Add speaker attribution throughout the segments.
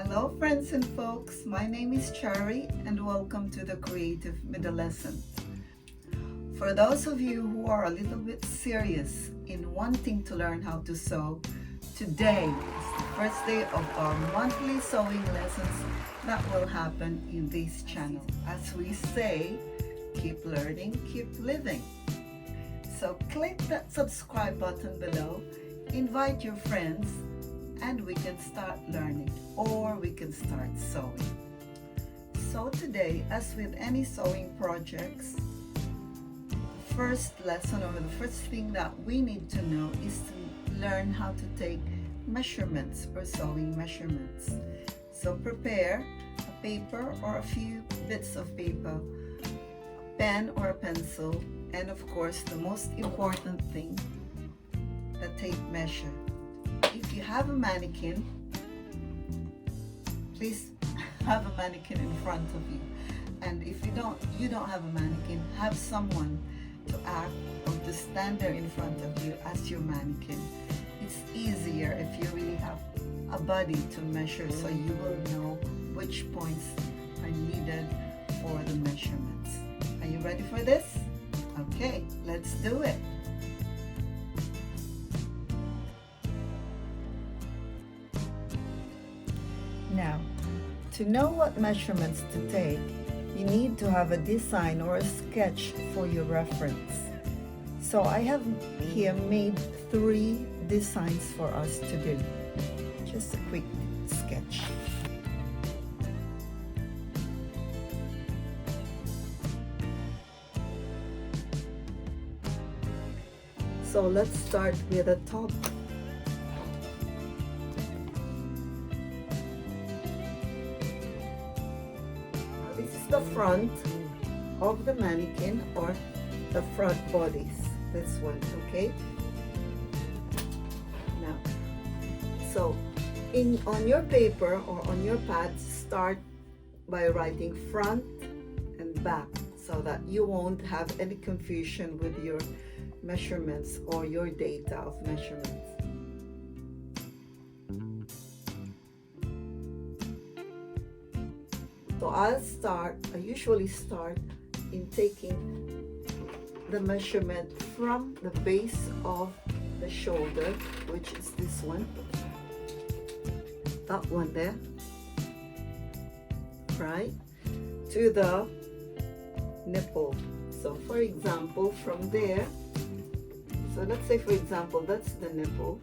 Speaker 1: Hello friends and folks, my name is Chari and welcome to the Creative Middlescent. For those of you who are a little bit serious in wanting to learn how to sew, today is the first day of our monthly sewing lessons that will happen in this channel. As we say, keep learning, keep living. So click that subscribe button below, invite your friends, and we can start learning or we can start sewing. So today, as with any sewing projects, the first lesson or the first thing that we need to know is to learn how to take measurements or sewing measurements. So prepare a paper or a few bits of paper, a pen or a pencil, and of course the most important thing, the tape measure. If you have a mannequin, please have a mannequin in front of you. And if you don't have a mannequin, have someone to act or to stand there in front of you as your mannequin. It's easier if you really have a body to measure, so you will know which points are needed for the measurements. Are you ready for this? Okay, let's do it. Now, to know what measurements to take, you need to have a design or a sketch for your reference. So I have here made 3 designs for us to do. Just a quick sketch. So let's start with the top. This is the front of the mannequin or the front bodies. This one, okay? Now, so on your paper or on your pads, start by writing front and back so that you won't have any confusion with your measurements or your data of measurements. So I usually start in taking the measurement from the base of the shoulder, which is this one, that one there, right, to the nipple. So for example, from there, so let's say for example, that's the nipple.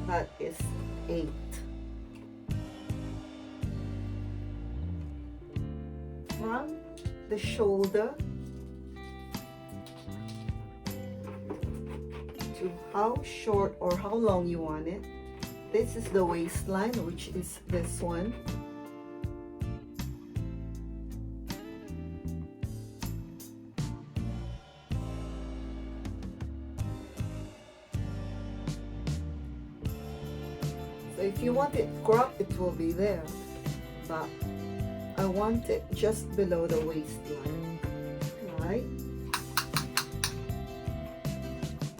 Speaker 1: That is 8. From the shoulder to how short or how long you want it. This is the waistline, which is this one. So if you want it cropped, it will be there, but I want it just below the waistline, right?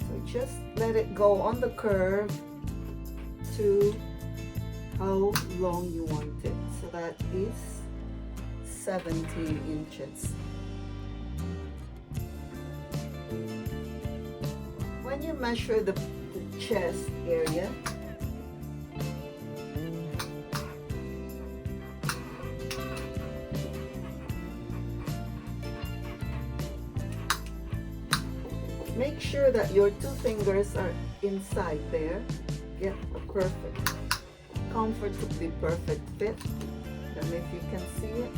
Speaker 1: So just let it go on the curve to how long you want it. So that is 17 inches. When you measure the chest area, make sure that your 2 fingers are inside there. Get a perfect, comfortably perfect fit. Then if you can see it,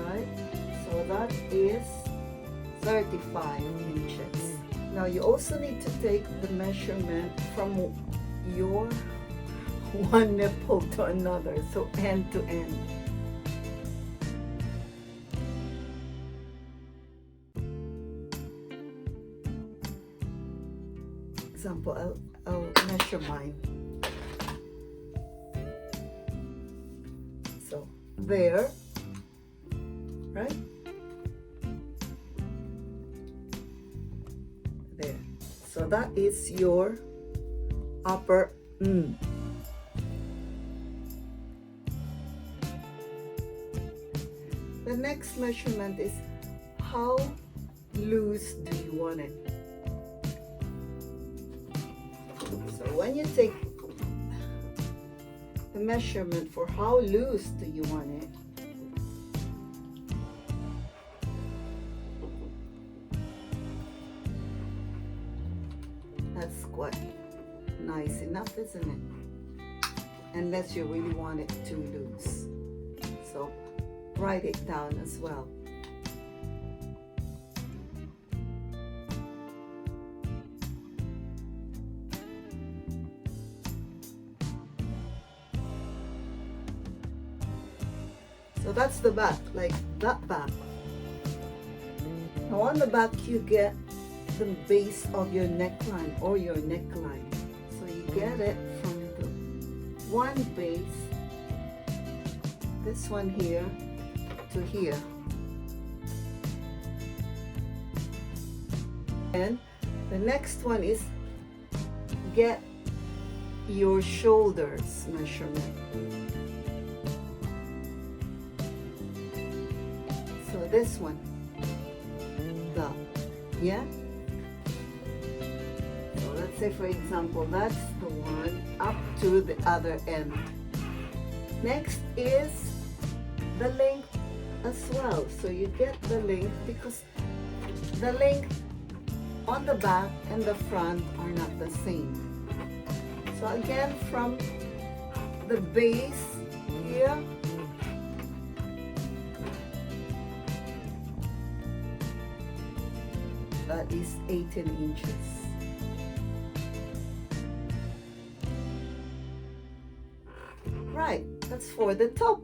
Speaker 1: right? So that is 35 inches. Now you also need to take the measurement from your one nipple to another, so end to end. Example, I'll measure mine. So there, right? There. So that is your upper The next measurement is how loose do you want it. So when you take the measurement for how loose do you want it, that's quite nice enough, isn't it? Unless you really want it too loose. So write it down as well. So that's the back, like that back. Now on the back you get the base of your neckline or your neckline. So you get it from the one base, this one here, to here. And the next one is get your shoulders measurement. So this one, yeah? So let's say for example, that's the one up to the other end. Next is the length as well. So you get the length because the length on the back and the front are not the same. So again, from the base here, that is 18 inches. Right, that's for the top.